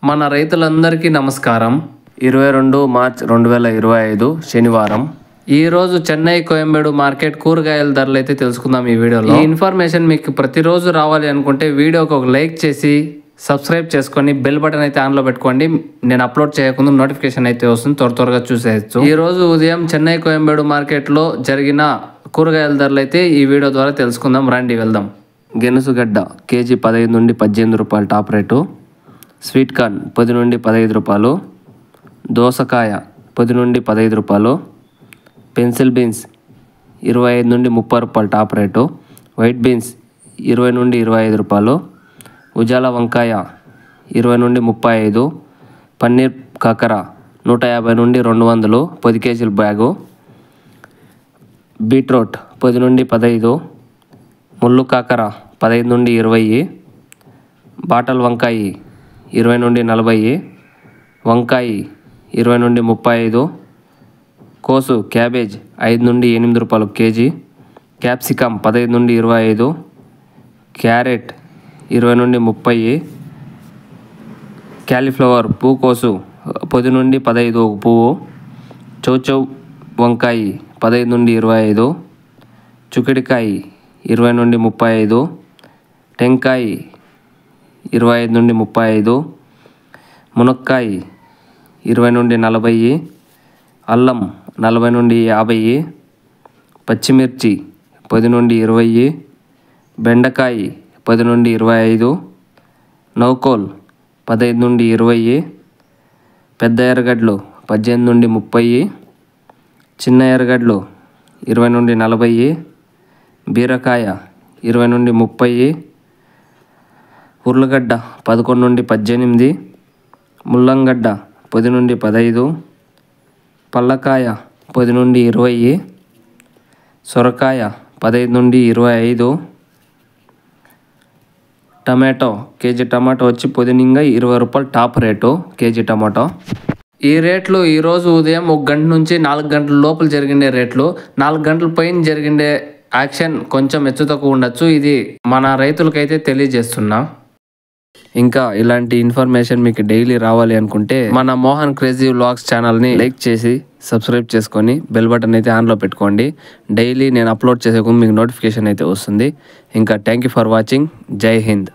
మన రైతులందరికీ నమస్కారం. 22 మార్చ్ 2025 శనివారం. ఈ రోజు చెన్నై కోయంబేడు మార్కెట్ కూరగాయల ధరలు అయితే తెలుసుకుందాం ఈ వీడియోలో. ఈ ఇన్ఫర్మేషన్ మీకు ప్రతిరోజు రావాలి అనుకుంటే వీడియోకి ఒక లైక్ చేసి సబ్స్క్రైబ్ చేసుకొని బెల్ బటన్ అయితే ఆన్లో పెట్టుకోండి. నేను అప్లోడ్ చేయకుండా నోటిఫికేషన్ అయితే వస్తుంది, త్వరగా చూసేయచ్చు. ఈ రోజు ఉదయం చెన్నై కోయంబేడు మార్కెట్లో జరిగిన కూరగాయల ధరలు అయితే ఈ వీడియో ద్వారా తెలుసుకుందాం. రండి వెళ్దాం. గెనుసుగడ్డ కేజీ 15 నుండి 18 రూపాయలు టాప్ రేటు. స్వీట్ కార్న్ 10 నుండి 15 రూపాయలు. దోసకాయ 10 నుండి 15 రూపాయలు. పెన్సిల్ బీన్స్ 25 నుండి 30 రూపాయలు టాప్ రేటు. వైట్ బీన్స్ 20 నుండి 25 రూపాయలు. ఉజాల వంకాయ 20 నుండి 35. పన్నీర్ కాకర 150 నుండి 200 10 కేజీల బ్యాగు. బీట్రూట్ 10 నుండి 15. ముళ్ళు కాకర 15 నుండి 20. బాటల్ వంకాయ 20 నుండి 40. వంకాయ 20 నుండి 35. కోసు క్యాబేజ్ 5 నుండి 8 రూపాయలు కేజీ. క్యాప్సికమ్ 15 నుండి 25. క్యారెట్ 20 నుండి 30. క్యాలీఫ్లవర్ పూకోసు 10 నుండి 15 ఒక పువ్వు. చౌచౌ వంకాయ 15 నుండి 25. చుక్కడికాయ 20 నుండి 35. టెంకాయ 25 నుండి 35. మునక్కాయ 20 నుండి 40. అల్లం 40 నుండి 50. పచ్చిమిర్చి 10 నుండి 20. బెండకాయ 10 నుండి 25. నౌకోల్ 15 నుండి 20. పెద్ద ఎర్రగడ్డలు 18 నుండి 30. చిన్న ఎర్రగడ్డలు 20 నుండి 40. బీరకాయ 20 నుండి 30. ఉర్లగడ్డ 11 నుండి 18. ముల్లంగడ్డ 10 నుండి 15. పల్లకాయ 10 నుండి 20. సొరకాయ 15 నుండి 25. టమాటో కేజీ టమాటో వచ్చి పొదినింగా 20 రూపాయలు టాప్ రేటు కేజీ టమాటో. ఈ రేట్లు ఈరోజు ఉదయం 1 గంట నుంచి 4 గంటల లోపల జరిగిండే రేట్లు. 4 గంటల పైన జరిగిండే యాక్షన్ కొంచెం హెచ్చు తక్కువ ఉండొచ్చు. ఇది మన రైతులకైతే తెలియజేస్తున్నా. ఇంకా ఇలాంటి ఇన్ఫర్మేషన్ మీకు డైలీ రావాలి అనుకుంటే మన మోహన్ క్రేజీ వ్లాగ్స్ ఛానల్ని లైక్ చేసి సబ్స్క్రైబ్ చేసుకొని బెల్ బటన్ అయితే ఆన్లో పెట్టుకోండి. డైలీ నేను అప్లోడ్ చేసే మీకు నోటిఫికేషన్ అయితే వస్తుంది. ఇంకా థ్యాంక్ యూ ఫర్ వాచింగ్. జై హింద్.